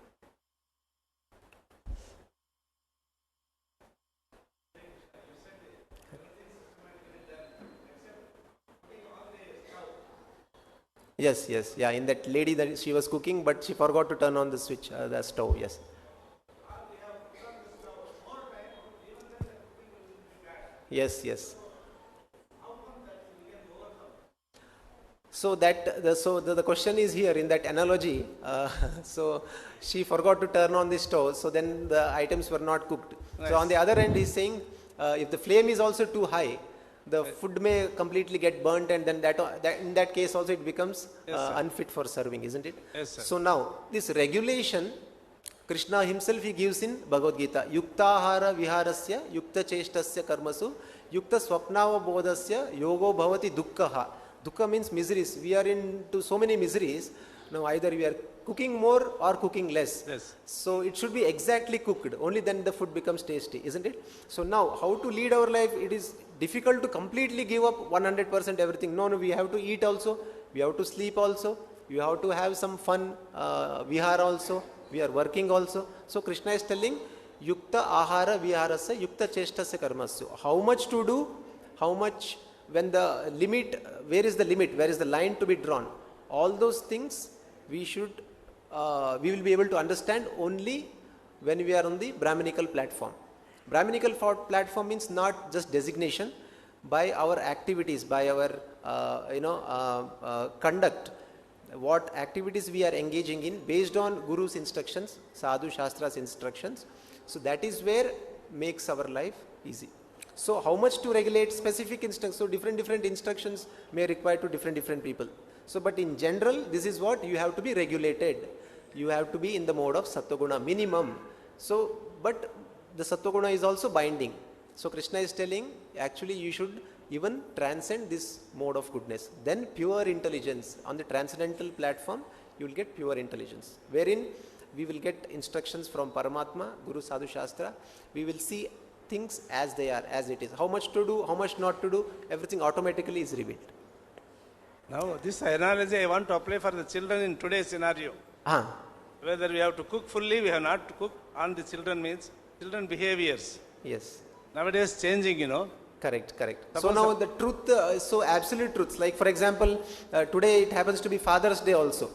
Yes, yeah, in that lady that she was cooking, but she forgot to turn on the switch, the stove, yes. Yes. So the question is here in that analogy. So she forgot to turn on the stove, so then the items were not cooked. Nice. So on the other end, he's saying if the flame is also too high, the food may completely get burnt, and then that in that case also it becomes unfit for serving, isn't it? Yes, sir. So now this regulation, Krishna himself he gives in Bhagavad Gita. Yuktahara viharasya, yukta cheshtasya karmasu, yukta swapnava bodhasya, yogo bhavati dukkha. Dukkha means miseries. We are into so many miseries. Now either we are cooking more or cooking less. Yes. So it should be exactly cooked. Only then the food becomes tasty, isn't it? So now how to lead our life? It is difficult to completely give up 100% everything. No, we have to eat also. We have to sleep also. You have to have some fun, vihara also. We are working also. So Krishna is telling, yukta ahara viharasya yukta cheshtasya karmasya. How much to do, how much, when the limit, where is the limit, where is the line to be drawn. All those things we should, we will be able to understand only when we are on the Brahminical platform. Brahminical platform means not just designation, by our activities, by our conduct, what activities we are engaging in based on Guru's instructions, Sadhu Shastra's instructions. So that is where makes our life easy. So how much to regulate specific instructions? So different instructions may require to different people. So but in general, this is what you have to be regulated. You have to be in the mode of Sattva-guna minimum. So but the Sattva-guna is also binding. So Krishna is telling, actually you should even transcend this mode of goodness. Then pure intelligence, on the transcendental platform, you will get pure intelligence, wherein we will get instructions from Paramatma, Guru, Sadhu, Shastra. We will see things as they are, as it is. How much to do, how much not to do, everything automatically is revealed. Now this analogy I want to apply for the children in today's scenario. Whether we have to cook fully, we have not to cook on the children means children behaviors. Yes. Nowadays changing, Correct. So now the truth, so absolute truths, like for example, today it happens to be Father's Day also.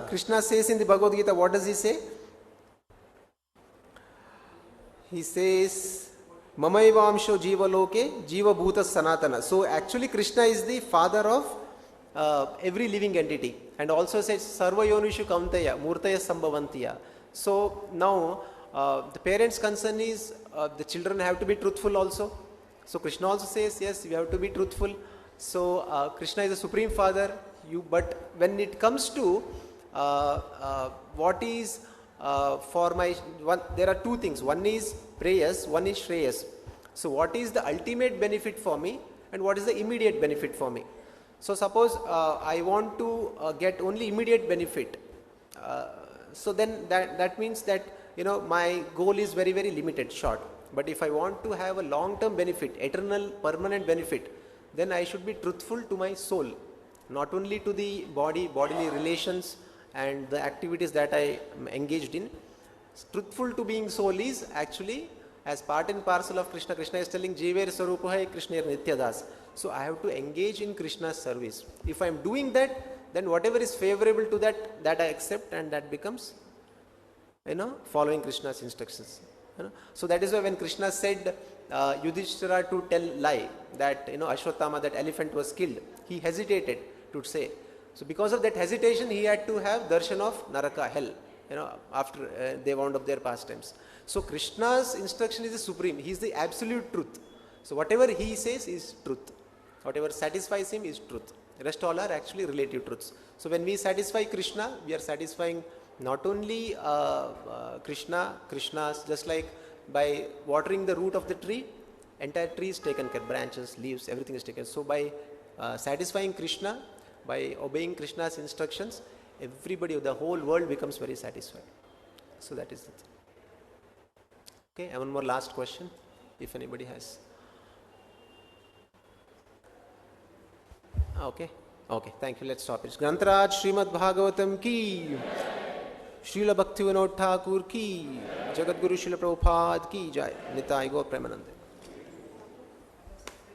Krishna says in the Bhagavad Gita, what does he say? He says, Mamaivamsho jiva loke, jiva bhuta sanatana. So actually Krishna is the father of every living entity. And also says, Sarva yonishu kamtaya, murtaya sambhavantiya. So now the parents' concern is the children have to be truthful also. So Krishna also says, yes, you have to be truthful. So Krishna is the Supreme Father. But when it comes to what is for my one, there are two things. One is prayas, one is shreyas. So what is the ultimate benefit for me, and what is the immediate benefit for me? So suppose I want to get only immediate benefit. So then that means that my goal is very limited, short. But if I want to have a long-term benefit, eternal, permanent benefit, then I should be truthful to my soul, not only to the bodily relations and the activities that I am engaged in. Truthful to being soul is actually as part and parcel of Krishna. Krishna is telling, Jiver Sarupaha Krishna Nityadas. So I have to engage in Krishna's service. If I am doing that, then whatever is favorable to that I accept, and that becomes, following Krishna's instructions. So that is why when Krishna said Yudhishthira to tell lie, that Ashwatthama, that elephant was killed, he hesitated to say. So because of that hesitation, he had to have darshan of Naraka, hell, after they wound up their pastimes. So Krishna's instruction is the supreme. He is the absolute truth. So whatever he says is truth. Whatever satisfies him is truth. The rest all are actually relative truths. So when we satisfy Krishna, we are satisfying not only Krishna's, just like by watering the root of the tree, entire tree is taken care, branches, leaves, everything is taken. So by satisfying Krishna, by obeying Krishna's instructions, everybody, the whole world becomes very satisfied. So that is it. Okay, one more last question, if anybody has. Okay, thank you. Let's stop it. Grantaraj Srimad Bhagavatam ki, Srila Bhaktivedanta Thakur ki, Jagat Guru Srila Prabhupada ki jai. Nitai Gaur Premanande.